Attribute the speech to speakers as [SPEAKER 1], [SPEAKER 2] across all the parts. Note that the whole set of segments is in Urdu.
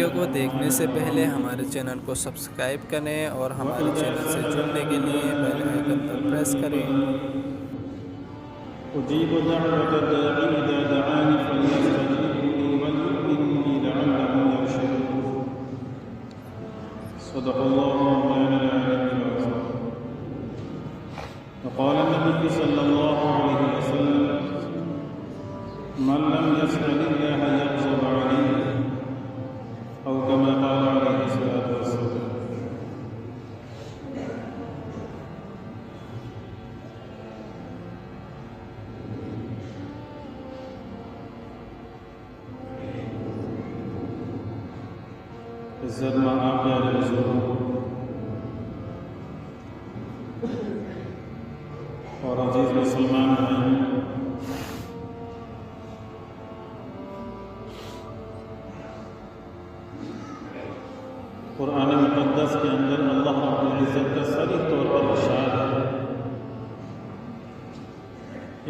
[SPEAKER 1] ویڈیو کو دیکھنے سے پہلے ہمارے چینل کو سبسکرائب کریں اور ہمارے چینل سے جڑنے کے لیے بیل آئیکن پر پریس کریں۔
[SPEAKER 2] أجيب دعوة الداع إذا دعاني فليستجيبوا لي وليؤمنوا بي لعلهم يرشدون. صدق الله مولانا العلي العظيم. وقال النبي صلى الله عليه وسلم: من لم يسأل الله يغضب عليه، أو كما قال عليه الصلاة والسلام. عزت مآب پیارے بزرگوں اور عزیز مسلمان بھائیوں، قرآن مقدس کے اندر اللہ رب العزت کا صریح طور پر ارشاد ہے: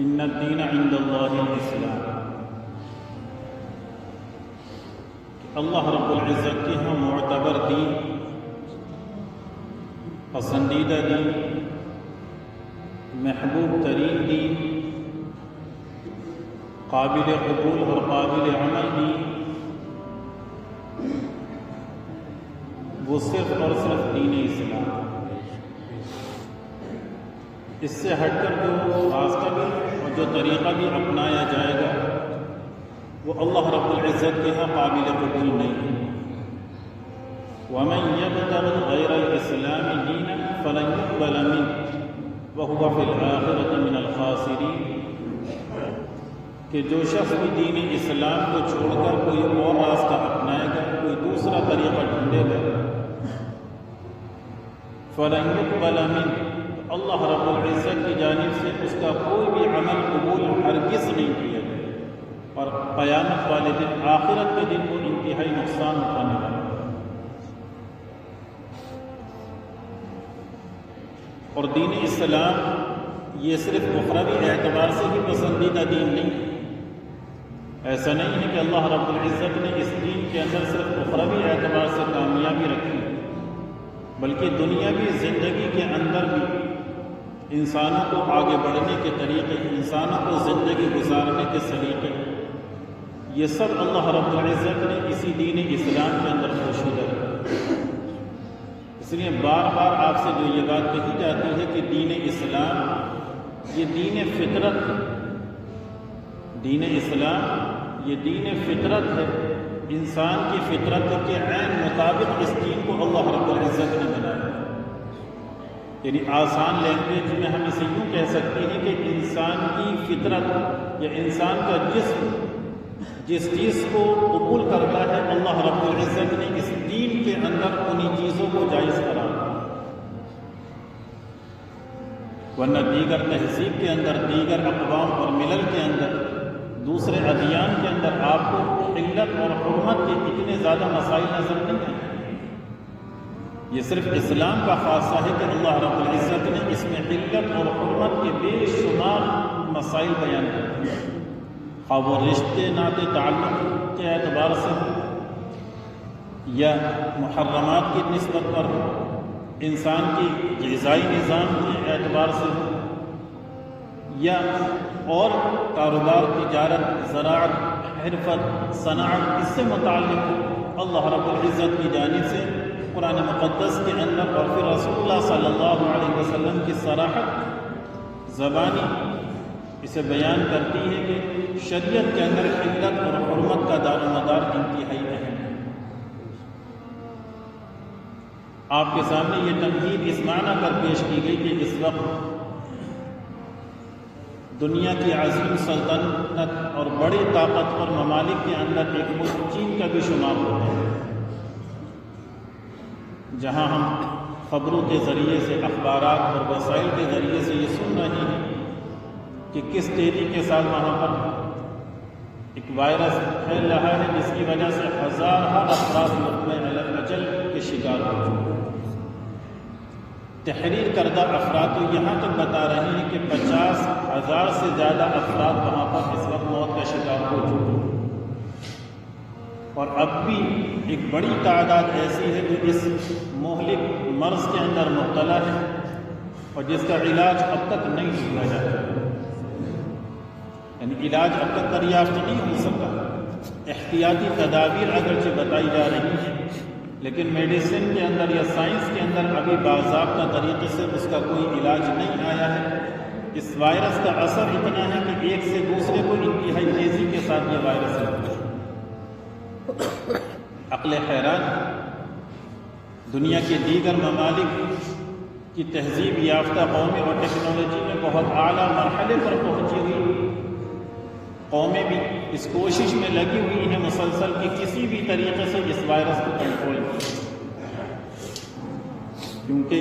[SPEAKER 2] ان الدین عند اللہ الاسلام. اللہ رب العزت کے ہاں معتبر دین، پسندیدہ دین، محبوب ترین دین، قابل قبول اور قابل عمل دین، وہ صرف اور صرف دین اسلام. اس سے ہٹ کر جو راستہ بھی اور جو طریقہ بھی اپنایا جائے گا وہ اللہ رب العزت کے ہاں قابل قبول نہیں ہے. وَمَنْ يَبْتَغِ غَيْرَ الْإِسْلَامِ دِينًا فَلَنْ يُقْبَلَ مِنْهُ وَهُوَ فِي الْآخِرَةِ مِنَ الْخَاسِرِينَ. کہ جو شخص بھی دین اسلام کو چھوڑ کر کوئی اور راستہ اپنائے گا، کوئی دوسرا طریقہ ڈھونڈے گا، فَلَنْ يُقْبَلَ مِنْهُ، اللہ رب العزت کی جانب سے اس کا کوئی بھی عمل قبول ہرگز نہیں کیا گیا، اور قیامت والے دن، آخرت کے دن کو انتہائی نقصان اٹھانے والا. اور دین اسلام یہ صرف اخروی اعتبار سے ہی پسندیدہ دین نہیں ہے. ایسا نہیں ہے کہ اللہ رب العزت نے اس دین کے اندر صرف اخروی اعتبار سے کامیابی رکھی، بلکہ دنیاوی زندگی کے اندر بھی انسانوں کو آگے بڑھنے کے طریقے، انسانوں کو زندگی گزارنے کے سلیقے، یہ سب اللہ رب العزت نے اسی دین اسلام کے اندر پوشیدہ ہے. اس لیے بار بار آپ سے جو یہ بات کہی جاتی ہے کہ دین اسلام یہ دین فطرت ہے، دین اسلام یہ دین فطرت ہے، انسان کی فطرت کے عین مطابق اس دین کو اللہ رب العزت نے بنایا. یعنی آسان لینگویج میں ہم اسے یوں کہہ سکتے ہیں کہ انسان کی فطرت یا انسان کا جسم جس چیز کو قبول کرتا ہے، اللہ رب العزت نے اس دین کے اندر انہی چیزوں کو جائز قرار دیا. ورنہ دیگر تہذیب کے اندر، دیگر اقوام اور ملل کے اندر، دوسرے ادیان کے اندر آپ کو علت اور حرمت کے اتنے زیادہ مسائل نظر نہیں آئیں. یہ صرف اسلام کا خاصہ ہے کہ اللہ رب العزت نے اس میں علت اور حرمت کے بے شمار مسائل بیان کیے، خواہ وہ رشتے ناطے تعلق کے اعتبار سے ہو یا محرمات کی نسبت پر ہو، انسان کی غذائی نظام کے اعتبار سے ہو، یا اور کاروبار، تجارت، زراعت، حرفت، صنعت، اس سے متعلق ہو. اللہ رب العزت کی جانب سے قرآن مقدس کے اندر اور پھر رسول اللہ صلی اللہ علیہ وسلم کی صراحت زبانی اسے بیان کرتی ہے کہ شریعت کے اندر علت اور حرمت کا دار و مدار انتہائی اہم ہے. آپ کے سامنے یہ تمہید اس معنی پر پیش کی گئی کہ اس وقت دنیا کی عظیم سلطنت اور بڑی طاقتور ممالک کے اندر ایک ملک چین کا بھی شمار ہوتا ہے، جہاں ہم خبروں کے ذریعے سے، اخبارات اور وسائل کے ذریعے سے یہ سن رہے ہیں کہ کس تیزی کے ساتھ وہاں پر ایک وائرس پھیل رہا ہے جس کی وجہ سے ہزارہ افراد لقمہ اجل کے شکار ہو چکے ہیں. تحریر کردہ افراد تو یہاں تک بتا رہے ہیں کہ 50,000 سے زیادہ افراد وہاں پر اس وقت موت کا شکار ہو چکے ہیں. اور اب بھی ایک بڑی تعداد ایسی ہے جو اس مہلک مرض کے اندر مبتلا ہے اور جس کا علاج اب تک نہیں کیا جاتا، یعنی علاج اب تک دریافت نہیں ہو سکا۔ احتیاطی تدابیر اگرچہ بتائی جا رہی ہیں، لیکن میڈیسن کے اندر یا سائنس کے اندر ابھی باضابطہ طریقے سے اس کا کوئی علاج نہیں آیا ہے۔ اس وائرس کا اثر اتنا ہے کہ ایک سے دوسرے کو انتہائی تیزی کے ساتھ یہ وائرس لگتا ہے۔ عقل حیران، دنیا کے دیگر ممالک کی تہذیب یافتہ قومیں اور ٹیکنالوجی میں بہت اعلیٰ مرحلے پر پہنچی ہوئی قومیں بھی اس کوشش میں لگی ہوئی ہیں مسلسل کہ کسی بھی طریقے سے اس وائرس کو کنٹرول کیا، کیونکہ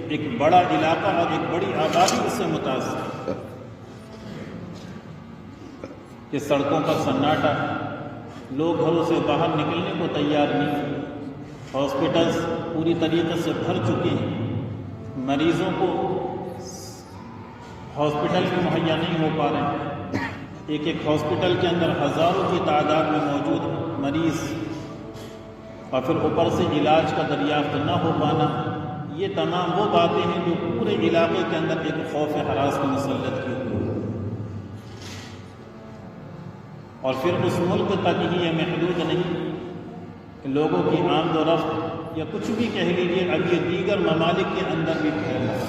[SPEAKER 2] ایک بڑا علاقہ اور ایک بڑی آبادی اس سے متاثر ہے کہ سڑکوں پر سناٹا، لوگ گھروں سے باہر نکلنے کو تیار نہیں، ہاسپٹلز پوری طریقے سے بھر چکے ہیں، مریضوں کو ہاسپٹل بھی مہیا نہیں ہو پا رہے ہیں، ایک ایک ہاسپٹل کے اندر ہزاروں کی تعداد میں موجود مریض، اور پھر اوپر سے علاج کا دریافت نہ ہو پانا، یہ تمام وہ باتیں ہیں جو پورے علاقے کے اندر ایک خوف ہراس کو مسلط کی ہوئی، اور پھر اس ملک تک ہی یہ محدود نہیں کہ لوگوں کی آمد و رفت یا کچھ بھی کہہ لیجیے، اب یہ دیگر ممالک کے اندر بھی پھیل رہا ہے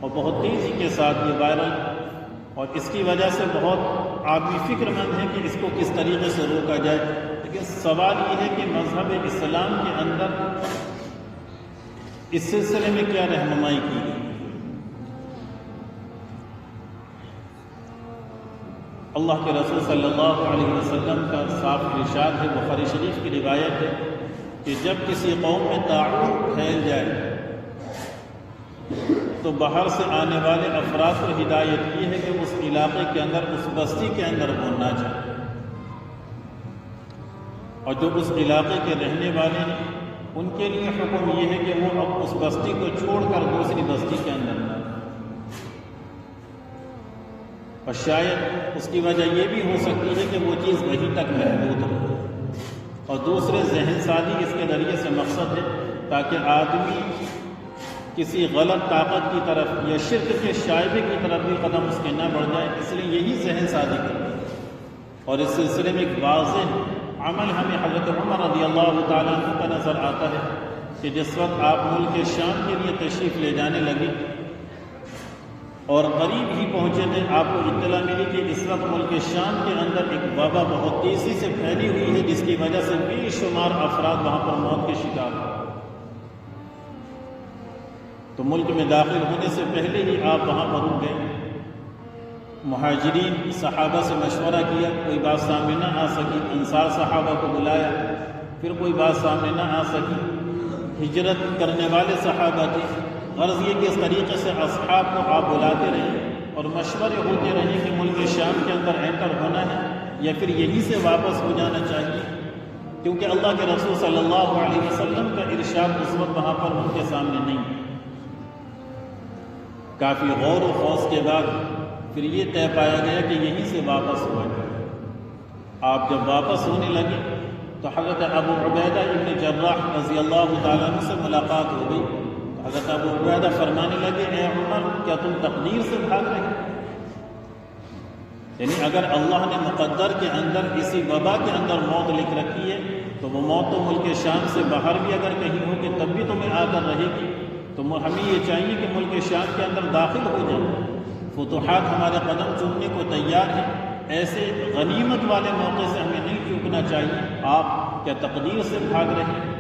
[SPEAKER 2] اور بہت تیزی کے ساتھ یہ وائرل، اور اس کی وجہ سے بہت آدمی فکر مند ہے کہ اس کو کس طریقے سے روکا جائے۔ لیکن سوال یہ ہے کہ مذہب اسلام کے اندر اس سلسلے میں کیا رہنمائی کی گئی؟ اللہ کے رسول صلی اللہ علیہ وسلم کا صاف ارشاد ہے، بخاری شریف کی روایت ہے کہ جب کسی قوم میں طاعون پھیل جائے تو باہر سے آنے والے افراد کو ہدایت یہ ہے کہ اس علاقے کے اندر، اس بستی کے اندر وہ نہ جائے، اور جو اس علاقے کے رہنے والے ہیں ان کے لیے حکم یہ ہے کہ وہ اب اس بستی کو چھوڑ کر دوسری بستی کے اندر نہ جائے۔ اور شاید اس کی وجہ یہ بھی ہو سکتی ہے کہ وہ چیز وہیں تک محدود ہو، اور دوسرے ذہن سازی اس کے ذریعے سے مقصد ہے تاکہ آدمی کسی غلط طاقت کی طرف یا شرک کے شائبے کی طرف بھی قدم اس کے نہ بڑھ جائے، اس لیے یہی ذہن سازی کرتی ہے۔ اور اس سلسلے میں ایک واضح عمل ہمیں حضرت عمر رضی اللہ تعالیٰ عنہ کا نظر آتا ہے کہ جس وقت آپ ملک شام کے لیے تشریف لے جانے لگے اور قریب ہی پہنچے تھے، آپ کو اطلاع ملی کہ اس وقت ملک شام کے اندر ایک وبا بہت تیزی سے پھیلی ہوئی ہے، جس کی وجہ سے بے شمار افراد وہاں پر موت کے شکار ہوئے۔ تو ملک میں داخل ہونے سے پہلے ہی آپ وہاں پر رک گئے، مہاجرین صحابہ سے مشورہ کیا، کوئی بات سامنے نہ آ سکی، انصار صحابہ کو بلایا، پھر کوئی بات سامنے نہ آ سکی، ہجرت کرنے والے صحابہ تھے، غرض یہ کہ اس طریقے سے اصحاب کو آپ بلاتے رہیں اور مشورے ہوتے رہیں کہ ملک شام کے اندر انٹر ہونا ہے یا پھر یہیں سے واپس ہو جانا چاہیے، کیونکہ اللہ کے رسول صلی اللہ علیہ وسلم کا ارشاد اس وقت وہاں پر ان کے سامنے نہیں۔ کافی غور و خوض کے بعد پھر یہ طے پایا گیا کہ یہیں سے واپس ہوا جائے۔ آپ جب واپس ہونے لگے تو حضرت ابو عبیدہ ابن جراح رضی اللہ تعالیٰ عنہ سے ملاقات ہو گئی۔ حضرت ابو عبیدہ فرمانے لگے، اے عمر، کیا تم تقدیر سے بھاگ رہے ہیں؟ یعنی اگر اللہ نے مقدر کے اندر اسی وبا کے اندر موت لکھ رکھی ہے تو وہ موت تو ملک شام سے باہر بھی اگر کہیں ہوگی تب بھی تمہیں آ کر رہے گی، تو ہمیں یہ چاہیے کہ ملک شام کے اندر داخل ہو جائیں، فتوحات ہمارے قدم چومنے کو تیار ہیں، ایسے غنیمت والے موقع سے ہمیں نہیں چوکنا چاہیے، آپ کیا تقدیر سے بھاگ رہے ہیں؟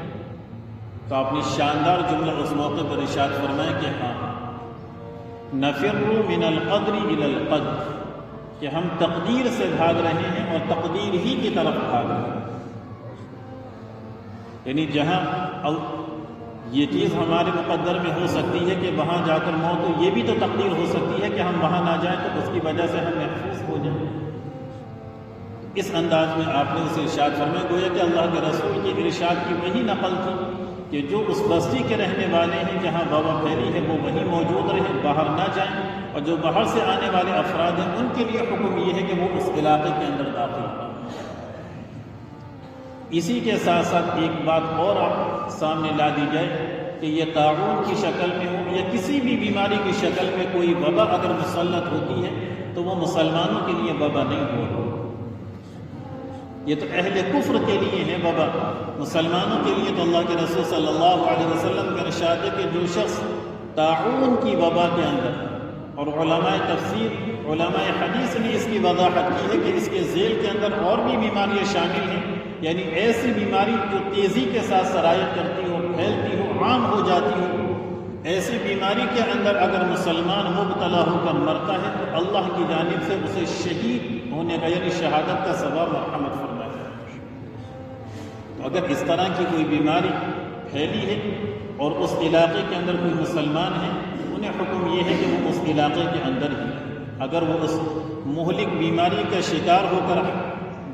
[SPEAKER 2] تو اپنی شاندار جملہ اس موقع پر ارشاد فرمائے کہ ہاں، نفر من القدر الى القدر، کہ ہم تقدیر سے بھاگ رہے ہیں اور تقدیر ہی کی طرف بھاگ رہے ہیں۔ یعنی جہاں یہ چیز ہمارے مقدر میں ہو سکتی ہے کہ وہاں جا کر موت ہو، یہ بھی تو تقدیر ہو سکتی ہے کہ ہم وہاں نہ جائیں تو اس کی وجہ سے ہم محفوظ ہو جائیں۔ اس انداز میں آپ نے اسے ارشاد فرمایا، گویا کہ اللہ کے رسول کی ارشاد کی وہی نقل تھی کہ جو اس بستی کے رہنے والے ہیں جہاں وبا پھیلی ہے وہ وہیں موجود رہیں، باہر نہ جائیں، اور جو باہر سے آنے والے افراد ہیں ان کے لیے حکم یہ ہے کہ وہ اس علاقے کے اندر داخل ہوں۔ اسی کے ساتھ ساتھ ایک بات اور آپ سامنے لا دی جائے کہ یہ طاعون کی شکل میں ہو یا کسی بھی بیماری کی شکل میں کوئی وبا اگر مسلط ہوتی ہے تو وہ مسلمانوں کے لیے وبا نہیں ہو، یہ تو اہل کفر کے لیے ہے وبا، مسلمانوں کے لیے تو اللہ کے رسول صلی اللہ علیہ وسلم کا ارشاد ہے کہ جو شخص طاعون کی وبا کے اندر، اور علماء تفسیر علماء حدیث نے اس کی وضاحت کی ہے کہ اس کے ذیل کے اندر اور بھی بیماریاں شامل ہیں، یعنی ایسی بیماری جو تیزی کے ساتھ سرایت کرتی ہو، پھیلتی ہو، عام ہو جاتی ہو، ایسی بیماری کے اندر اگر مسلمان مبتلا ہو کر مرتا ہے تو اللہ کی جانب سے اسے شہید ہونے کا یعنی شہادت کا ثواب مرحمت فرمایا ہے۔ تو اگر اس طرح کی کوئی بیماری پھیلی ہے اور اس علاقے کے اندر کوئی مسلمان ہے، انہیں حکم یہ ہے کہ وہ اس علاقے کے اندر ہی، اگر وہ اس مہلک بیماری کا شکار ہو کر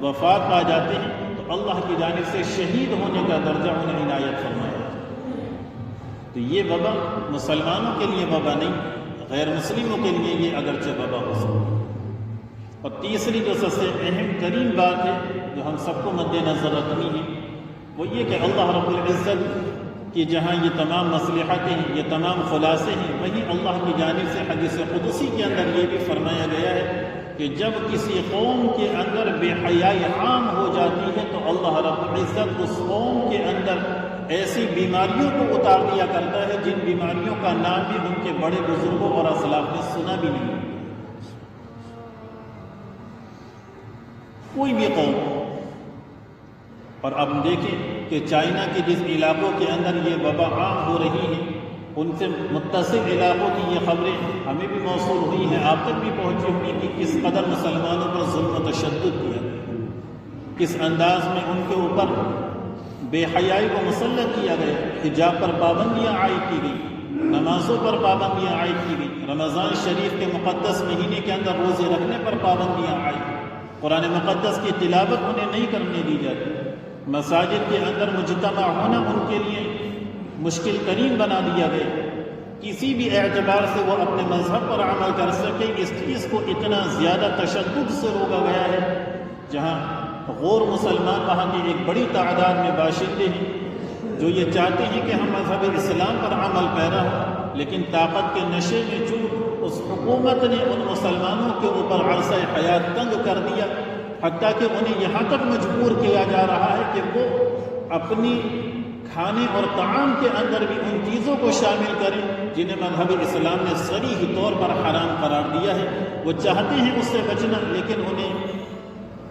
[SPEAKER 2] وفات پا جاتے ہیں تو اللہ کی جانب سے شہید ہونے کا درجہ انہیں عنایت فرمایا۔ تو یہ وبا مسلمانوں کے لیے وبا نہیں، غیر مسلموں کے لیے یہ اگرچہ وبا ہو سکتی ہے۔ اور تیسری جو سب سے اہم ترین بات ہے جو ہم سب کو مد نظر رکھنی ہے وہ یہ کہ اللہ رب العزت کی جہاں یہ تمام مصلحتیں ہیں، یہ تمام خلاصے ہیں، وہیں اللہ کی جانب سے حدیث قدسی کے اندر یہ بھی فرمایا گیا ہے کہ جب کسی قوم کے اندر بے حیائی عام ہو جاتی ہے تو اللہ رب العزت اس قوم کے اندر ایسی بیماریوں کو اتار دیا کرتا ہے جن بیماریوں کا نام بھی ان کے بڑے بزرگوں اور اسلاف نے سنا بھی نہیں۔ کوئی بھی قوم، اور اب دیکھیں کہ چائنا کے جس علاقوں کے اندر یہ وبا عام ہو رہی ہے، ان سے متصل علاقوں کی یہ خبریں ہمیں بھی موصول ہوئی ہیں، آپ تک بھی پہنچی ہوئی کہ کس قدر مسلمانوں پر ظلم و تشدد کیا، کس انداز میں ان کے اوپر بے حیائی کو مسلط کیا گیا، حجاب پر پابندیاں عائد کی گئی، نمازوں پر پابندیاں عائد کی گئی، رمضان شریف کے مقدس مہینے کے اندر روزے رکھنے پر پابندیاں عائد، قرآن مقدس کی تلاوت انہیں نہیں کرنے دی جاتی، مساجد کے اندر مجتمع ہونا ان کے لیے مشکل ترین بنا دیا گیا، کسی بھی اعتبار سے وہ اپنے مذہب پر عمل کر سکے اس چیز کو اتنا زیادہ تشدد سے روکا گیا ہے، جہاں غور مسلمان وہاں کی ایک بڑی تعداد میں باشندے ہیں جو یہ چاہتے ہیں کہ ہم مذہب اسلام پر عمل پیرا ہوں، لیکن طاقت کے نشے میں چونکہ اس حکومت نے ان مسلمانوں کے اوپر عرصہ حیات تنگ کر دیا، حتیٰ کہ انہیں یہاں تک مجبور کیا جا رہا ہے کہ وہ اپنی کھانے اور طعام کے اندر بھی ان چیزوں کو شامل کریں جنہیں مذہب اسلام نے صریح طور پر حرام قرار دیا ہے۔ وہ چاہتے ہیں اس سے بچنا، لیکن انہیں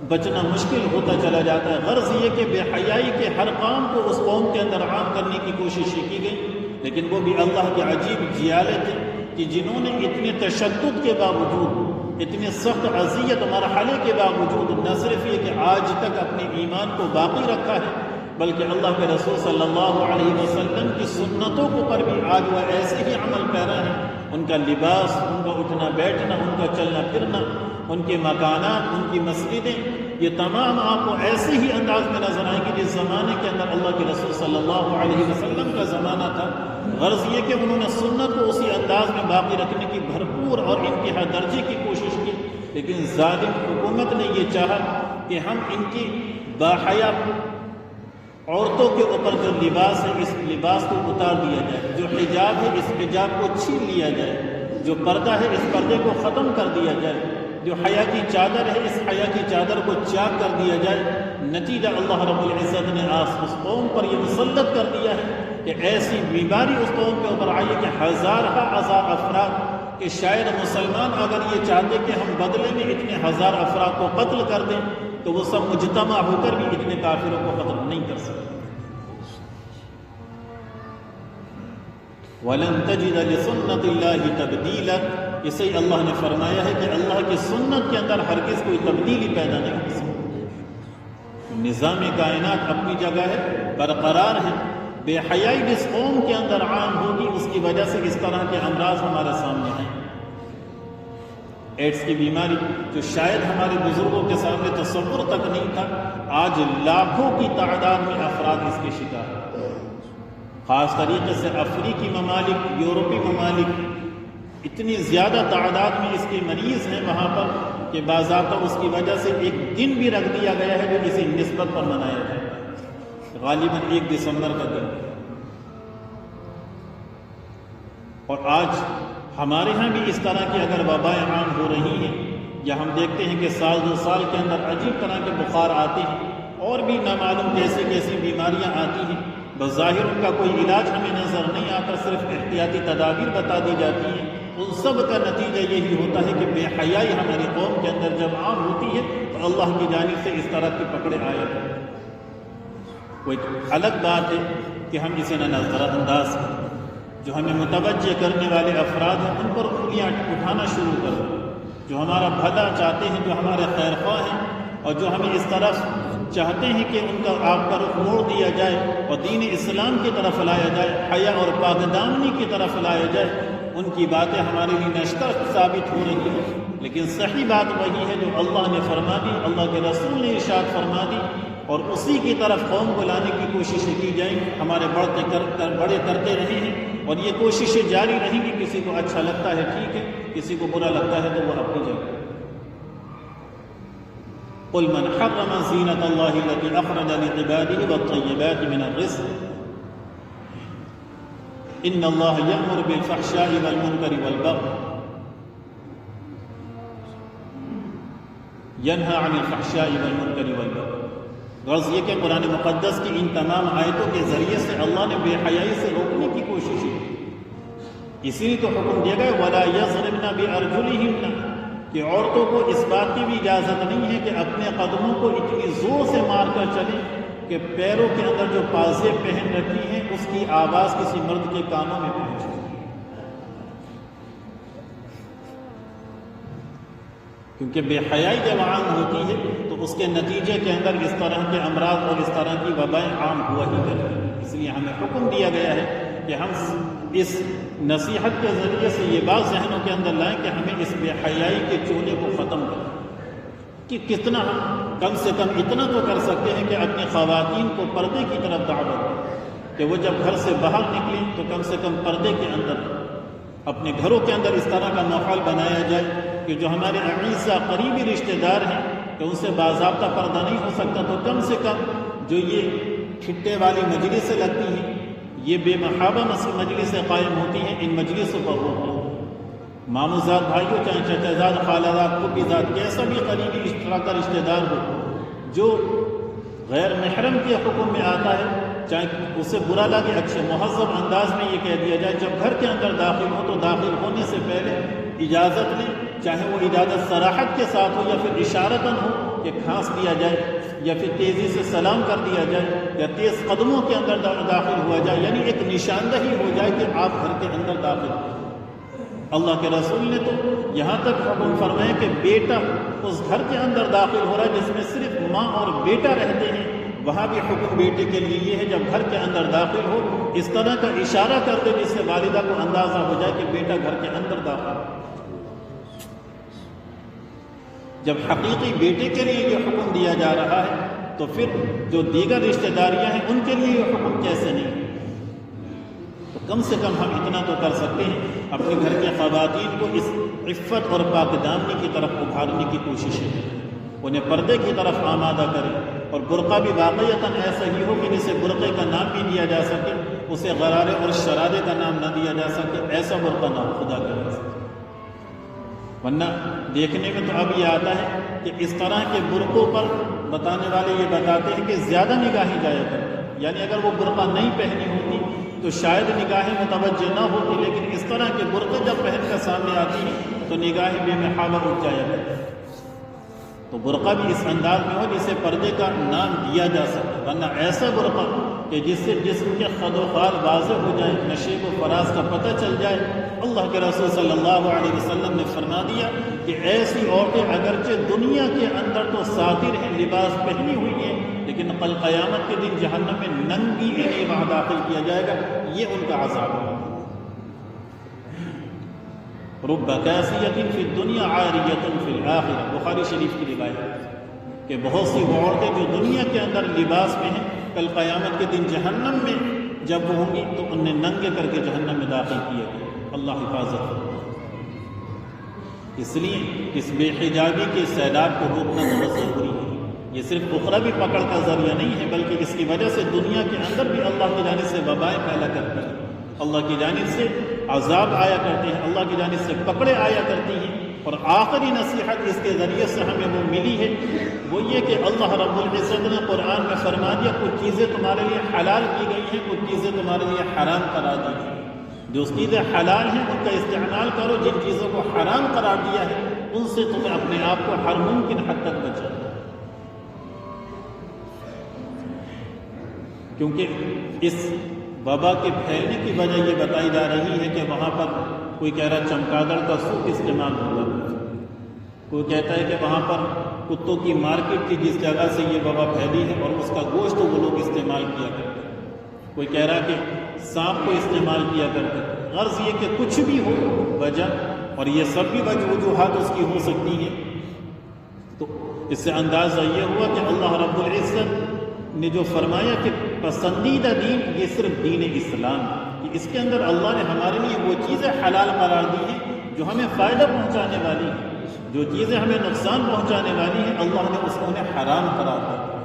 [SPEAKER 2] بچنا مشکل ہوتا چلا جاتا ہے۔ غرض یہ کہ بے حیائی کے ہر کام کو اس قوم کے اندر عام کرنے کی کوشش کی گئی، لیکن وہ بھی اللہ کی عجیب جیالت ہے کہ جنہوں نے اتنے تشدد کے باوجود، اتنے سخت اذیت مرحلے کے باوجود نہ صرف یہ کہ آج تک اپنے ایمان کو باقی رکھا ہے، بلکہ اللہ کے رسول صلی اللہ علیہ وسلم کی سنتوں کو پر بھی آج وہ ایسے ہی عمل پیرا ہے۔ ان کا لباس، ان کا اٹھنا بیٹھنا، ان کا چلنا پھرنا، ان کے مکانات، ان کی مسجدیں، یہ تمام آپ کو ایسے ہی انداز میں نظر آئیں گے جس زمانے کے اندر اللہ کے رسول صلی اللہ علیہ وسلم کا زمانہ تھا۔ غرض یہ کہ انہوں نے سنت کو اسی انداز میں باقی رکھنے کی بھرپور اور انتہا درجے کی کوشش کی، لیکن ظالم حکومت نے یہ چاہا کہ ہم ان کی باحیا عورتوں کے اوپر جو لباس ہے اس لباس کو اتار دیا جائے، جو حجاب ہے اس حجاب کو چھین لیا جائے، جو پردہ ہے اس پردے کو ختم کر دیا جائے، جو حیا کی چادر ہے اس حیا کی چادر کو چاک کر دیا جائے۔ نتیجہ اللہ رب العزت نے اس قوم پر یہ مسلط کر دیا ہے کہ ایسی بیماری اس قوم کے اوپر آئی کہ ہزارہ افراد کہ شاید مسلمان اگر یہ چاہتے کہ ہم بدلے میں اتنے ہزار افراد کو قتل کر دیں تو وہ سب مجتمع ہو کر بھی اتنے کافروں کو قتل نہیں کر سکتے۔ وَلَن تَجِدَ لِسُنَّتِ اللَّهِ تَبْدِيلًا، اسے اللہ نے فرمایا ہے کہ اللہ کی سنت کے اندر ہرگز کوئی تبدیلی پیدا نہیں ہو سکتی۔ نظام کائنات اپنی جگہ ہے، برقرار ہے۔ بے حیائی جس قوم کے اندر عام ہوگی اس کی وجہ سے اس طرح کے امراض ہمارے سامنے ہیں۔ ایڈز کی بیماری جو شاید ہمارے بزرگوں کے سامنے تصور تک نہیں تھا، آج لاکھوں کی تعداد میں افراد اس کے شکار ہیں۔ خاص طریقے سے افریقی ممالک، یورپی ممالک اتنی زیادہ تعداد میں اس کے مریض ہیں وہاں پر کہ باضابطہ اس کی وجہ سے ایک دن بھی رکھ دیا گیا ہے جو اسی نسبت پر منایا جائے۔ غالباً 1 دسمبر کا دن، اور آج ہمارے ہاں بھی اس طرح کی اگر وبائیں عام ہو رہی ہیں، یا ہم دیکھتے ہیں کہ سال 2 سال کے اندر عجیب طرح کے بخار آتے ہیں اور بھی نامعلوم کیسی کیسی بیماریاں آتی ہیں، بظاہر ان کا کوئی علاج ہمیں نظر نہیں آتا، صرف احتیاطی تدابیر بتا دی جاتی ہیں، ان سب کا نتیجہ یہی ہوتا ہے کہ بے حیائی ہماری قوم کے اندر جب عام ہوتی ہے تو اللہ کی جانب سے اس طرح کی پکڑے آیا ہے۔ کوئی الگ بات ہے کہ ہم اسے نہ نظر انداز کریں، جو ہمیں متوجہ کرنے والے افراد ہیں ان پر انگلیاں اٹھانا شروع کر دیں، جو ہمارا بھلا چاہتے ہیں، جو ہمارے خیر خواہ ہیں، اور جو ہمیں اس طرف چاہتے ہیں کہ ان کا آپ کا رخ موڑ دیا جائے اور دین اسلام کی طرف لایا جائے، حیا اور پاک دامنی کی طرف لایا جائے، ان کی باتیں ہمارے لیے نشتر ثابت ہو رہی ہیں، لیکن صحیح بات وہی ہے جو اللہ نے فرما دی، اللہ کے رسول نے ارشاد فرما دی، اور اسی کی طرف قوم کو لانے کی کوششیں کی جائیں۔ ہمارے بڑے کرتے رہے ہیں اور یہ کوششیں جاری رہیں گی، کسی کو اچھا لگتا ہے ٹھیک ہے، کسی کو برا لگتا ہے تو وہ اپنی جگہ۔ قل من حرم زینة اللہ التي اخرج لعباده والطیبات من الرزق ان اللہ یأمر بالفحشاء والمنکر والبغی ینہی عن الفحشاء والمنکر والبغی۔ غرض یہ کہ قرآن مقدس کی ان تمام آیتوں کے ذریعے سے اللہ نے بے حیائی سے روکنے کی کوشش کی، اسی لیے تو حکم دیا گیا وَلَا يَضْرِبْنَ بِأَرْجُلِهِنَّ، کہ عورتوں کو اس بات کی بھی اجازت نہیں ہے کہ اپنے قدموں کو اتنی زور سے مار کر چلیں کہ پیروں کے اندر جو پازے پہن رکھی ہیں اس کی آواز کسی مرد کے کانوں میں پہنچے، کیونکہ بے حیائی جب عام ہوتی ہے تو اس کے نتیجے کے اندر اس طرح کے امراض اور اس طرح کی وبائیں عام ہوا ہی کرتی ہیں۔ اس لیے ہمیں حکم دیا گیا ہے کہ ہم اس نصیحت کے ذریعے سے یہ بات ذہنوں کے اندر لائیں کہ ہمیں اس بے حیائی کے چولہے کو ختم کریں، کہ کتنا ہم کم سے کم اتنا تو کر سکتے ہیں کہ اپنی خواتین کو پردے کی طرف دعوت دیں، کہ وہ جب گھر سے باہر نکلیں تو کم سے کم پردے کے اندر اپنے گھروں کے اندر اس طرح کا ماحول بنایا جائے کہ جو ہمارے اعزا قریبی رشتہ دار ہیں کہ ان سے باضابطہ پردہ نہیں ہو سکتا تو کم سے کم جو یہ ٹھٹے والی مجلسیں لگتی ہیں، یہ بے محابہ مجلسیں قائم ہوتی ہیں، ان مجلسوں پر ہو ماموزاد بھائیوں چاہے چچازاد خالازاد پھوپھیزاد کیسا بھی قریبی اس طرح کا رشتہ دار ہو جو غیر محرم کے حکم میں آتا ہے، چاہے اسے برا لگے، اچھے مہذب انداز میں یہ کہہ دیا جائے جب گھر کے اندر داخل ہو تو داخل ہونے سے پہلے اجازت لیں، چاہے وہ اجازت صراحت کے ساتھ ہو یا پھر اشارتاً ہو کہ کھانس دیا جائے یا پھر تیزی سے سلام کر دیا جائے یا تیز قدموں کے اندر داخل ہوا جائے، یعنی ایک نشاندہی ہو جائے کہ آپ گھر کے اندر داخل ہو۔ اللہ کے رسول نے تو یہاں تک حکم فرمایا کہ بیٹا اس گھر کے اندر داخل ہو رہا ہے جس میں صرف ماں اور بیٹا رہتے ہیں، وہاں بھی حکم بیٹے کے لیے یہ ہے جب گھر کے اندر داخل ہو اس طرح کا اشارہ کر دے جس سے والدہ کو اندازہ ہو جائے کہ بیٹا گھر کے اندر داخل ہو۔ جب حقیقی بیٹے کے لیے یہ حکم دیا جا رہا ہے تو پھر جو دیگر رشتہ داریاں ہیں ان کے لیے یہ حکم کیسے نہیں؟ تو کم سے کم ہم اتنا تو کر سکتے ہیں، اپنے گھر کے خواتین کو اس عفت اور پاک دامنی کی طرف ابھارنے کی کوششیں کریں، انہیں پردے کی طرف آمادہ کریں، اور برقع بھی واقعتاً ایسا ہی ہو کہ جسے برقعے کا نام بھی دیا جا سکے، اسے غرارے اور شرارے کا نام نہ دیا جا سکے، ایسا برقع نہ خدا کرے سکے۔ ورنہ دیکھنے میں تو اب یہ آتا ہے کہ اس طرح کے برقعوں پر بتانے والے یہ بتاتے ہیں کہ زیادہ نگاہیں جایا کرتی، یعنی اگر وہ برقع نہیں پہنی ہوتی تو شاید نگاہیں متوجہ نہ ہوتی، لیکن اس طرح کے برقعے جب پہن کر سامنے آتی ہیں تو نگاہیں بے محابہ اٹھ جایا کرتی۔ تو برقع بھی اس انداز میں ہو جسے پردے کا نام دیا جا سکے، ورنہ ایسا برقع کہ جس سے جسم کے خد و خال واضح ہو جائے، نشیب و فراز کا پتہ چل جائے۔ اللہ کے رسول صلی اللہ علیہ وسلم نے فرما دیا کہ ایسی عورتیں اگرچہ دنیا کے اندر تو ساتر ہیں، لباس پہنی ہوئی ہیں، لیکن کل قیامت کے دن جہنم میں ننگی انہیں وہاں داخل کیا جائے گا، یہ ان کا عذاب ہوگا۔ رب کاسیۃ فی الدنیا عاریۃ فی الآخرہ، بخاری شریف کی روایت کہ بہت سی وہ عورتیں جو دنیا کے اندر لباس میں ہیں، کل قیامت کے دن جہنم میں جب وہ ہوں گی تو انہیں ننگے کر کے جہنم میں داخل کیا گیا۔ اللہ حفاظت کرے۔ اس لیے اس بے حجابی کے سیلاب کو روکنا بہت ضروری ہے۔ یہ صرف اخروی پکڑ کا ذریعہ نہیں ہے، بلکہ اس کی وجہ سے دنیا کے اندر بھی اللہ کی جانب سے وبائیں پھیلا کرتی ہیں، اللہ کی جانب سے عذاب آیا کرتے ہیں، اللہ کی جانب سے پکڑے آیا کرتی ہیں۔ اور آخری نصیحت اس کے ذریعے سے ہمیں وہ ملی ہے، وہ یہ کہ اللہ رب العزت نے قرآن میں فرما دیا کچھ چیزیں تمہارے لیے حلال کی گئی ہیں، کچھ چیزیں تمہارے لیے حرام قرار دی گئی ہیں۔ جو چیزیں حلال ہیں ان کا استعمال کرو، جن چیزوں کو حرام قرار دیا ہے ان سے تمہیں اپنے آپ کو ہر ممکن حد تک بچانا، کیونکہ اس وبا کے پھیلنے کی وجہ یہ بتائی جا رہی ہے کہ وہاں پر کوئی کہہ رہا چمگادڑ کا سوپ استعمال ہوگا، کوئی کہتا ہے کہ وہاں پر کتوں کی مارکیٹ کی جس جگہ سے یہ وبا پھیلی ہے اور اس کا گوشت وہ لوگ استعمال کیا کرتے ہیں، کوئی کہہ رہا کہ سانپ کو استعمال کیا کرتے ہیں۔ غرض یہ کہ کچھ بھی ہو وجہ، اور یہ سب بھی وجوہات اس کی ہو سکتی ہیں، تو اس سے اندازہ یہ ہوا کہ اللہ رب العزت نے جو فرمایا کہ پسندیدہ دین یہ صرف دین اسلام ہے، کہ اس کے اندر اللہ نے ہمارے لیے وہ چیزیں حلال قرار دی ہیں جو ہمیں فائدہ پہنچانے والی ہیں، جو چیزیں ہمیں نقصان پہنچانے والی ہیں اللہ نے اس کو انہیں حرام قرار دیا،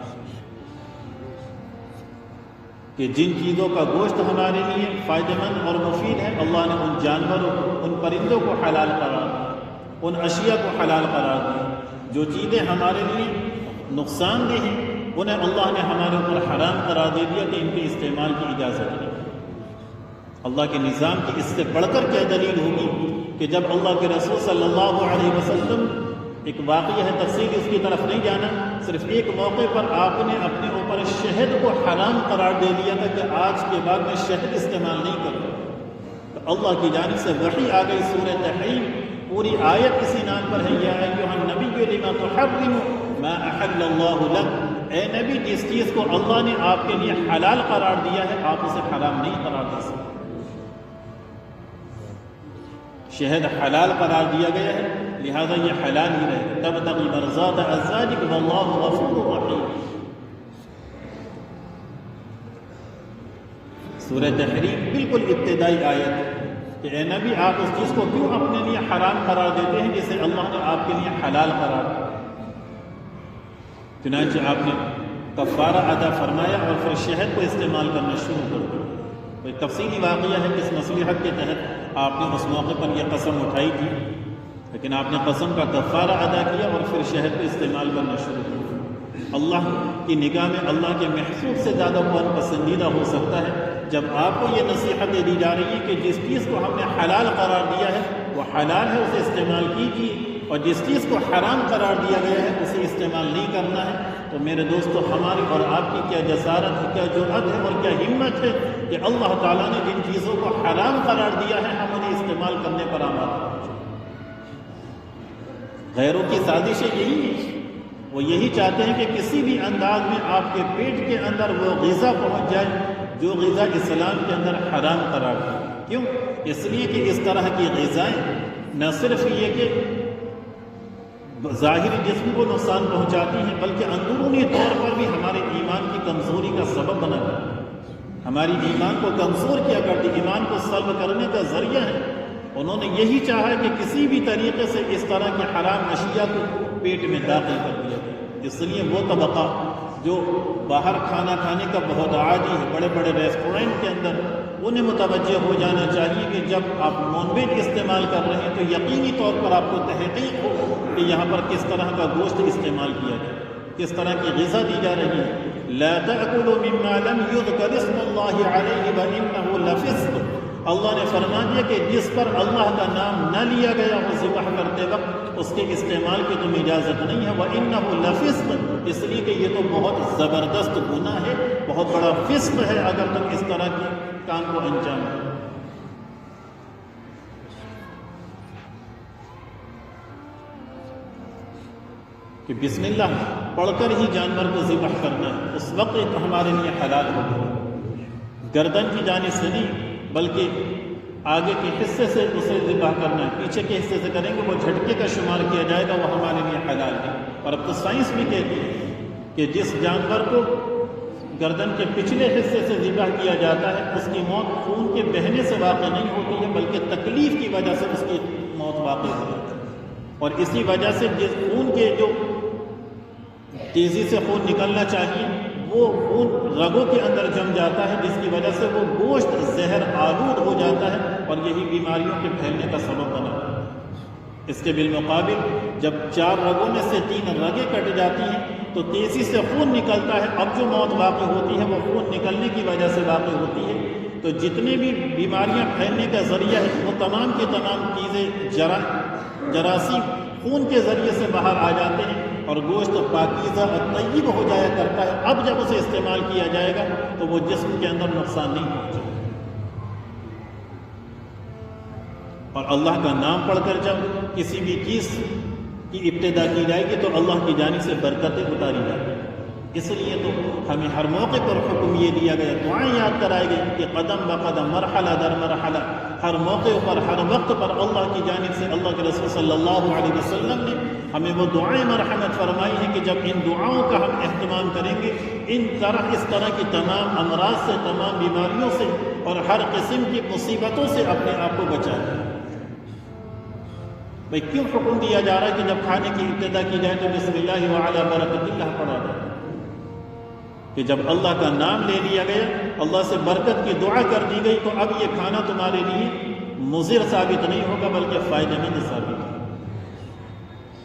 [SPEAKER 2] کہ جن چیزوں کا گوشت ہمارے لیے فائدہ مند اور مفید ہے اللہ نے ان جانوروں کو، ان پرندوں کو حلال قرار دیا، ان اشیاء کو حلال قرار دیا۔ جو چیزیں ہمارے لیے نقصان دہ ہیں انہیں اللہ نے ہمارے اوپر حرام قرار دے دیا کہ ان کے استعمال کی اجازت نہیں۔ اللہ کے نظام کی اس سے بڑھ کر کیا دلیل ہوگی کہ جب اللہ کے رسول صلی اللہ علیہ وسلم، ایک واقعہ ہے تفصیل اس کی طرف نہیں جانا، صرف ایک موقع پر آپ نے اپنے اوپر شہد کو حرام قرار دے دیا تھا کہ آج کے بعد میں شہد استعمال نہیں کروں، تو اللہ کی جانب سے وحی آ گئی، سورہ تحریم پوری آیت اسی نام پر ہے، یا ایھا النبی لما تحرم ما احل اللہ لک، اے نبی جس چیز کو اللہ نے آپ کے لیے حلال قرار دیا ہے آپ اسے حرام نہیں قرار دے سکتے۔ شہد حلال قرار دیا گیا ہے لہذا یہ حلال ہی رہے، تبتغی مرضات ازواجک واللہ غفور رحیم۔ سورہ تحریم بالکل ابتدائی آیت ہے کہ اے نبی آپ اس چیز کو کیوں اپنے لیے حرام قرار دیتے ہیں جسے اللہ نے آپ کے لیے حلال قرار دیا۔ چنانچہ آپ نے کفارہ ادا فرمایا اور پھر شہد کو استعمال کرنا شروع کر دیا۔ کوئی تفصیلی واقعہ ہے کہ اس مصلحت کے تحت آپ نے اس موقع پر یہ قسم اٹھائی تھی، لیکن آپ نے قسم کا کفارہ ادا کیا اور پھر شہد کو استعمال کرنا شروع کیا۔ اللہ کی نگاہ میں اللہ کے محسوب سے زیادہ کون پسندیدہ ہو سکتا ہے جب آپ کو یہ نصیحتیں دی جا رہی ہیں کہ جس چیز کو ہم نے حلال قرار دیا ہے وہ حلال ہے، اسے استعمال کیجیے، اور جس چیز کو حرام قرار دیا گیا ہے اسے استعمال نہیں کرنا ہے۔ تو میرے دوستو ہماری اور آپ کی کیا جسارت ہے، کیا جرأت ہے اور کیا ہمت ہے کہ اللہ تعالیٰ نے جن چیزوں کو حرام قرار دیا ہے ہم انہیں استعمال کرنے پر آمادہ ہیں۔ غیروں کی سازشیں یہی ہیں، وہ یہی چاہتے ہیں کہ کسی بھی انداز میں آپ کے پیٹ کے اندر وہ غذا پہنچ جائے جو غذا اسلام کے اندر حرام قرار ہے۔ کیوں؟ اس لیے کہ اس طرح کی غذائیں نہ صرف یہ کہ ظاہری جسم کو نقصان پہنچاتی ہیں بلکہ اندرونی طور پر بھی ہمارے ایمان کی کمزوری کا سبب بنا کرتی ہیں، ہماری ایمان کو کمزور کیا کرتی، ایمان کو سلب کرنے کا ذریعہ ہے۔ انہوں نے یہی چاہا کہ کسی بھی طریقے سے اس طرح کی حرام اشیاء کو پیٹ میں داخل کر دیا جائے۔ اس لیے وہ طبقہ جو باہر کھانا کھانے کا بہت عادی ہے، بڑے بڑے ریسٹورنٹ کے اندر، انہیں متوجہ ہو جانا چاہیے کہ جب آپ نان ویج استعمال کر رہے ہیں تو یقینی طور پر آپ کو تحقیق ہو کہ یہاں پر کس طرح کا گوشت استعمال کیا جائے، کس طرح کی غذا دی جا رہی ہے۔ لا تأکلوا مما لم یذکر اسم اللہ علیہ وانہ لفسق، اللہ نے فرما دیا کہ جس پر اللہ کا نام نہ لیا گیا وہ ذبح کرتے وقت اس کے استعمال کی تمہیں اجازت نہیں ہے۔ وانہ لفسق، اس لیے کہ یہ تو بہت زبردست گناہ ہے، بہت بڑا فسق ہے اگر تم اس طرح کے کام کو انجام دو۔ کہ بسم اللہ پڑھ کر ہی جانور کو ذبح کرنا ہے، اس وقت تو ہمارے لیے حلال ہوگا، گردن کی جانب سے نہیں بلکہ آگے کے حصے سے اسے ذبح کرنا ہے، پیچھے کے حصے سے کریں گے وہ جھٹکے کا شمار کیا جائے گا، وہ ہمارے لیے حلال ہے۔ اور اب تو سائنس بھی کہتی ہے کہ جس جانور کو گردن کے پچھلے حصے سے ذبح کیا جاتا ہے اس کی موت خون کے بہنے سے واقع نہیں ہوتی ہے بلکہ تکلیف کی وجہ سے اس کی موت واقع ہو جاتی ہے، اور اسی وجہ سے جس خون کے جو تیزی سے خون نکلنا چاہیے، وہ خون رگوں کے اندر جم جاتا ہے، جس کی وجہ سے وہ گوشت زہر آلود ہو جاتا ہے اور یہی بیماریوں کے پھیلنے کا سبب بنا ہے۔ اس کے بالمقابل جب 4 رگوں میں سے 3 رگیں کٹ جاتی ہیں تو تیزی سے خون نکلتا ہے۔ اب جو موت واقع ہوتی ہے وہ خون نکلنے کی وجہ سے واقع ہوتی ہے۔ تو جتنے بھی بیماریاں پھیلنے کا ذریعہ ہے وہ تمام کی تمام چیزیں جراثیم خون کے ذریعے سے باہر آ جاتے ہیں اور گوشت پاکیزہ اور طیب ہو جایا کرتا ہے۔ اب جب اسے استعمال کیا جائے گا تو وہ جسم کے اندر نقصان نہیں پہنچے گا، اور اللہ کا نام پڑھ کر جب کسی بھی چیز کی ابتدا کی جائے گی تو اللہ کی جانب سے برکتیں اتاری جائیں گی۔ اس لیے تو ہمیں ہر موقع پر حکم یہ دیا گیا، دعائیں یاد کرائی گئی کہ قدم بقدم مرحلہ در مرحلہ ہر موقع پر ہر وقت پر اللہ کی جانب سے اللہ کے رسول صلی اللہ علیہ وسلم نے ہمیں وہ دعائیں مرحمت فرمائی ہیں کہ جب ان دعاؤں کا ہم اہتمام کریں گے اس طرح کی تمام امراض سے، تمام بیماریوں سے اور ہر قسم کی مصیبتوں سے اپنے آپ کو بچائیں گے۔ بھئی کیوں حکم دیا جا رہا ہے کہ جب کھانے کی ابتدا کی جائے تو بسم اللہ وعلی برکت اللہ پڑھا جائے، کہ جب اللہ کا نام لے لیا گیا، اللہ سے برکت کی دعا کر دی گئی، تو اب یہ کھانا تمہارے لیے مضر ثابت نہیں ہوگا بلکہ فائدہ مند ثابت ہوگا۔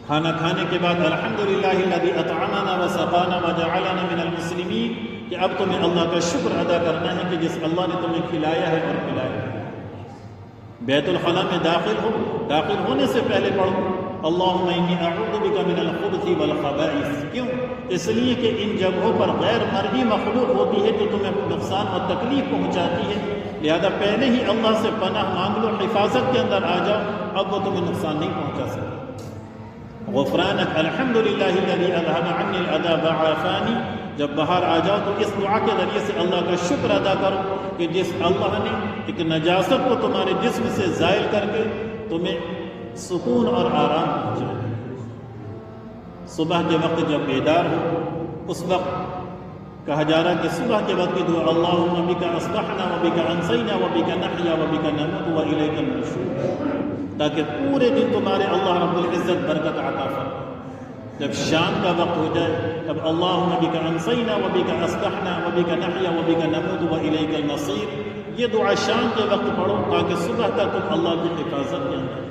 [SPEAKER 2] کھانا کھانے کے بعد الحمدللہ الذی اطعمنا وسقانا وجعلنا من المسلمین، کہ اب تمہیں اللہ کا شکر ادا کرنا ہے کہ جس اللہ نے تمہیں کھلایا ہے اور پلایا ہے۔ بیت الخلاء میں داخل ہونے سے پہلے پڑھو اللہم انی اعوذ بک من الخبث والخبائث۔ کیوں؟ اس لیے کہ ان جگہوں پر غیر مرئی مخلوق ہوتی ہے جو تمہیں نقصان اور تکلیف پہنچاتی ہے، لہذا پہلے ہی اللہ سے پناہ مانگ لو، حفاظت کے اندر آ جاؤ، اب وہ تمہیں نقصان نہیں پہنچا سکتا۔ غفرانک الحمدللہ الذی اذھب عنی الاذی وعافانی، جب باہر آ جاؤ تو اس دعا کے ذریعے سے اللہ کا شکر ادا کرو کہ جس اللہ نے ایک نجاست کو تمہارے جسم سے زائل کر کے تمہیں سکون اور آرام پہنچائے۔ صبح کے وقت جب بیدار ہو اس وقت کہا جا رہا کہ صبح کے وقت کی دعا اللہم بک اصبحنا وبک امسینا وبک نحیا وبک نموت والیک النشور، تاکہ پورے دن تمہارے اللہ رب العزت برکت عطا فرمائے۔ جب شام کا وقت ہو جائے تب اللہم بک امسینا وبک اصبحنا وبک نحیا وبک نموت والیک المصیر، یہ دعا شام کے وقت پڑھو تاکہ صبح تک تم اللہ کی حفاظت کے اندر۔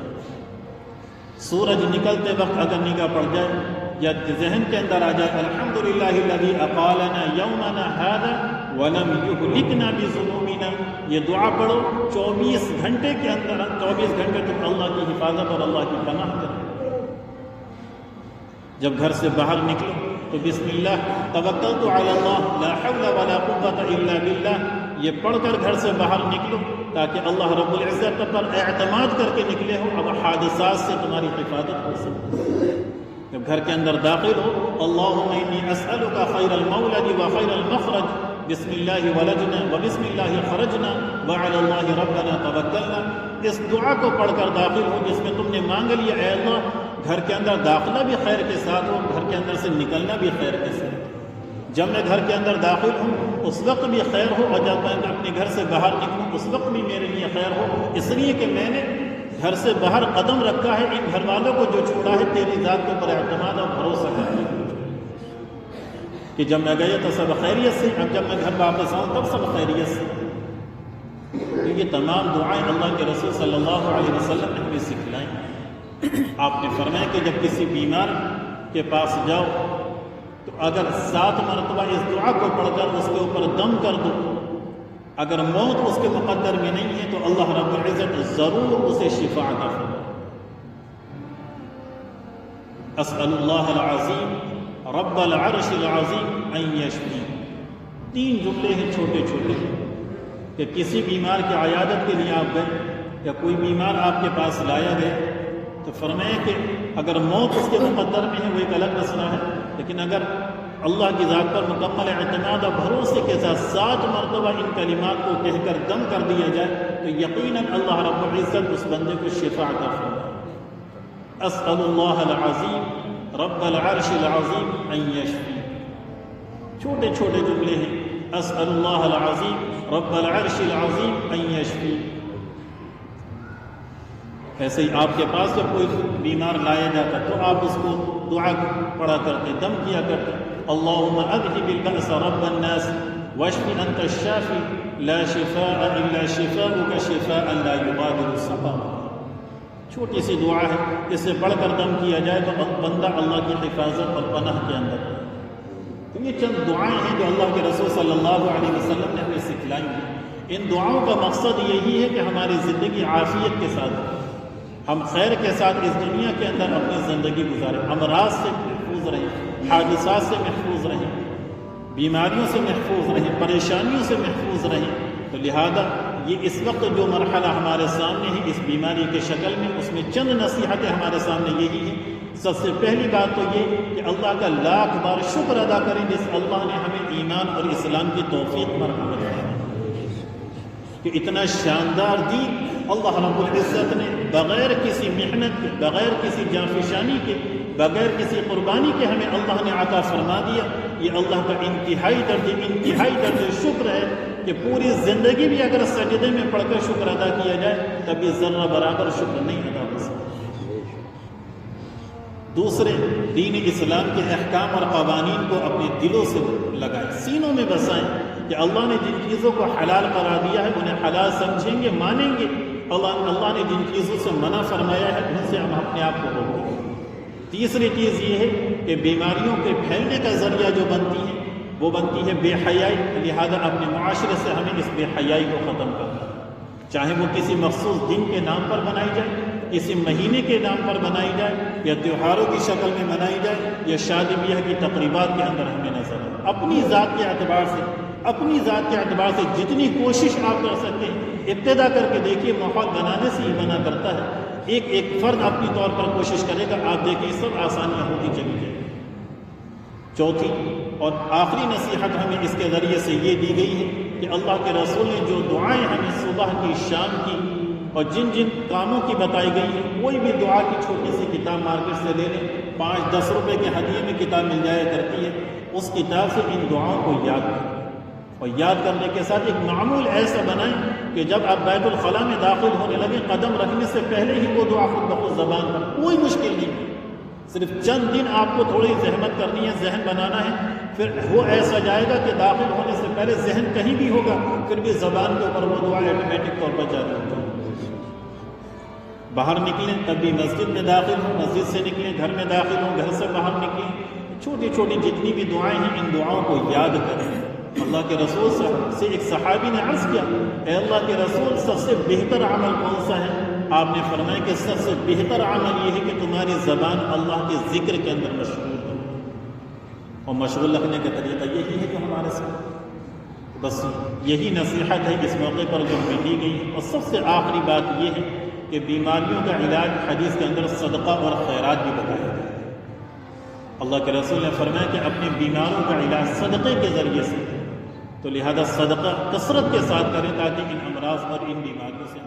[SPEAKER 2] سورج نکلتے وقت اگر نگاہ پڑ جائے یا ذہن کے اندر آ جائے الحمدللہ الذی اقالنا یومنا ھذا ولم یہلکنا بذنوبنا، یہ دعا پڑھو 24 گھنٹے کے اندر، 24 گھنٹے تم اللہ کی حفاظت اور اللہ کی پناہ کرو۔ جب گھر سے باہر نکلو تو بسم اللہ توکلت علی اللہ لا حول ولا قوۃ الا باللہ، یہ پڑھ کر گھر سے باہر نکلو تاکہ اللہ رب العزت پر اعتماد کر کے نکلے ہو، اب حادثات سے تمہاری حفاظت ہو سکے۔ جب گھر کے اندر داخل ہو اللہم انی اسألک خیر المولد و خیر المخرج، بسم اللہ ولجنا و بسم اللہ خرجنا وعلی اللہ ربنا توکلنا، اس دعا کو پڑھ کر داخل ہو جس میں تم نے مانگ لیا اے اللہ گھر کے اندر داخلہ بھی خیر کے ساتھ ہو، گھر کے اندر سے نکلنا بھی خیر کے ساتھ، جب میں گھر کے اندر داخل ہوں اس وقت بھی خیر ہو اور جب میں اپنے گھر سے باہر نکلوں اس وقت بھی میرے لیے خیر ہو، اس لیے کہ میں نے گھر سے باہر قدم رکھا ہے، ان گھر والوں کو جو چھوڑا ہے تیری ذات کے اوپر اعتماد اور بھروسہ کرنا کہ جب میں گیا تو سب خیریت سے، اب جب میں گھر واپس آؤں تب سب خیریت سے۔ تو یہ تمام دعائیں اللہ کے رسول صلی اللہ علیہ وسلم نے ہمیں سکھلائیں۔ آپ نے فرمایا کہ جب کسی بیمار کے پاس جاؤ تو اگر 7 مرتبہ اس دعا کو پڑھ کر اس کے اوپر دم کر دو، اگر موت اس کے مقدر میں نہیں ہے تو اللہ رب العزت ضرور اسے شفا عطا فرمائے۔ اسأل اللہ العظیم رب العرش العظیم ان یشفی، 3 جملے ہیں چھوٹے چھوٹے کہ کسی بیمار کی عیادت کے لیے آپ گئے یا کوئی بیمار آپ کے پاس لایا گیا تو فرمائے کہ اگر موت اس کے مقدر میں ہے وہ ایک الگ مسئلہ ہے، لیکن اگر اللہ کی ذات پر مکمل اعتماد اور بھروسے کے ساتھ 7 مرتبہ ان کلمات کو کہہ کر دم کر دیا جائے تو یقیناً اللہ رب العزت اس بندے کو شفا عطا فرمائے۔ اسأل اللہ العظیم رب العرش العظیم ان یشفی، چھوٹے چھوٹے جملے ہیں، اسأل اللہ العظیم رب العرش العظیم ان یشفی۔ ایسے ہی آپ کے پاس جب کوئی بیمار لایا جاتا تو آپ اس کو دعا پڑھا کرتے، دم کیا کرتے، اللہم اذہب البأس رب الناس واشف انت الشافی لا شفاء الا شفاؤک شفاء لا یغادر سقما۔ چھوٹی سی دعا ہے، اس سے پڑھ کر دم کیا جائے تو بندہ اللہ کی حفاظت اور پناہ کے اندر ہے۔ تو یہ چند دعائیں ہیں جو اللہ کے رسول صلی اللہ علیہ وسلم نے ہمیں سکھلائی ہیں۔ ان دعاؤں کا مقصد یہی ہے کہ ہماری زندگی عافیت کے ساتھ ہو، ہم خیر کے ساتھ اس دنیا کے اندر اپنی زندگی گزاریں، امراض سے محفوظ رہیں، حادثات سے محفوظ رہیں، بیماریوں سے محفوظ رہیں، پریشانیوں سے محفوظ رہیں۔ تو لہذا یہ اس وقت جو مرحلہ ہمارے سامنے ہے اس بیماری کے شکل میں، اس میں چند نصیحتیں ہمارے سامنے یہی ہیں۔ سب سے پہلی بات تو یہ کہ اللہ کا لاکھ بار شکر ادا کریں جس اللہ نے ہمیں ایمان اور اسلام کی توفیق پر عمل کیا، کہ اتنا شاندار دین اللہ رب العزت نے بغیر کسی محنت کے، بغیر کسی جانفشانی کے، بغیر کسی قربانی کے ہمیں اللہ نے عطا فرما دیا۔ یہ اللہ کا انتہائی درجے شکر ہے کہ پوری زندگی بھی اگر سجدے میں پڑھ کر شکر ادا کیا جائے تب یہ ذرہ برابر شکر نہیں ادا ہو سکتا۔ دوسرے، دین اسلام کے احکام اور قوانین کو اپنے دلوں سے لگائیں، سینوں میں بسائیں کہ اللہ نے جن چیزوں کو حلال قرار دیا ہے انہیں حلال سمجھیں گے، مانیں گے۔ اللہ نے جن چیزوں سے منع فرمایا ہے ان سے ہم اپنے آپ کو روکیں گے۔ تیسری چیز یہ ہے کہ بیماریوں کے پھیلنے کا ذریعہ جو بنتی ہے وہ بنتی ہے بے حیائی، لہذا اپنے معاشرے سے ہمیں اس بے حیائی کو ختم کرنا ہے، چاہے وہ کسی مخصوص دن کے نام پر بنائی جائے، کسی مہینے کے نام پر بنائی جائے، یا تہواروں کی شکل میں منائی جائے، یا شادی بیاہ کی تقریبات کے اندر ہمیں نظر آئے۔ اپنی ذات کے اعتبار سے جتنی کوشش آپ کر سکتے ہیں ابتدا کر کے دیکھیے، ماحول بنانے سے ہی بنا کرتا ہے۔ ایک فرد اپنی طور پر کوشش کرے گا، آپ دیکھیں سب آسانیاں ہوتی چلی جائیں۔ چوتھی اور آخری نصیحت ہمیں اس کے ذریعے سے یہ دی گئی ہے کہ اللہ کے رسول نے جو دعائیں ہمیں صبح کی، شام کی اور جن کاموں کی بتائی گئی ہیں، کوئی بھی دعا کی چھوٹی سی کتاب مارکیٹ سے لے لیں، 5-10 روپے کے ہدیے میں کتاب مل جایا کرتی ہے، اس کتاب سے ان دعاؤں کو یاد کریں، اور یاد کرنے کے ساتھ ایک معمول ایسا بنائیں کہ جب آپ بیت الخلاء میں داخل ہونے لگیں قدم رکھنے سے پہلے ہی وہ دعا خود بخود زبان پر، کوئی مشکل نہیں، صرف چند دن آپ کو تھوڑی زحمت کرنی ہے، ذہن بنانا ہے، پھر وہ ایسا جائے گا کہ داخل ہونے سے پہلے ذہن کہیں بھی ہوگا پھر بھی زبان کے اوپر وہ دعا آٹومیٹک طور پر جاری ہوگا۔ باہر نکلیں تب بھی مسجد میں داخل ہوں، مسجد سے نکلیں گھر میں داخل ہوں، گھر سے باہر نکلیں، چھوٹی چھوٹی جتنی بھی دعائیں ہیں ان دعاؤں کو یاد کریں۔ اللہ کے رسول سے ایک صحابی نے عرض کیا، اے اللہ کے رسول سب سے بہتر عمل کون سا ہے؟ آپ نے فرمایا کہ سب سے بہتر عمل یہ ہے کہ تمہاری زبان اللہ کے ذکر کے اندر مشغول ہو، اور مشغول رکھنے کا طریقہ یہی ہے جو ہمارے ساتھ۔ بس یہی نصیحت ہے اس موقع پر جو ہمیں دی گئی ہے۔ اور سب سے آخری بات یہ ہے کہ بیماریوں کا علاج حدیث کے اندر صدقہ اور خیرات بھی بتایا گیا ہے۔ اللہ کے رسول نے فرمایا کہ اپنے بیماروں کا علاج صدقے کے ذریعے سے، تو لہذا صدقہ کثرت کے ساتھ کریں تاکہ ان امراض اور ان بیماریوں سے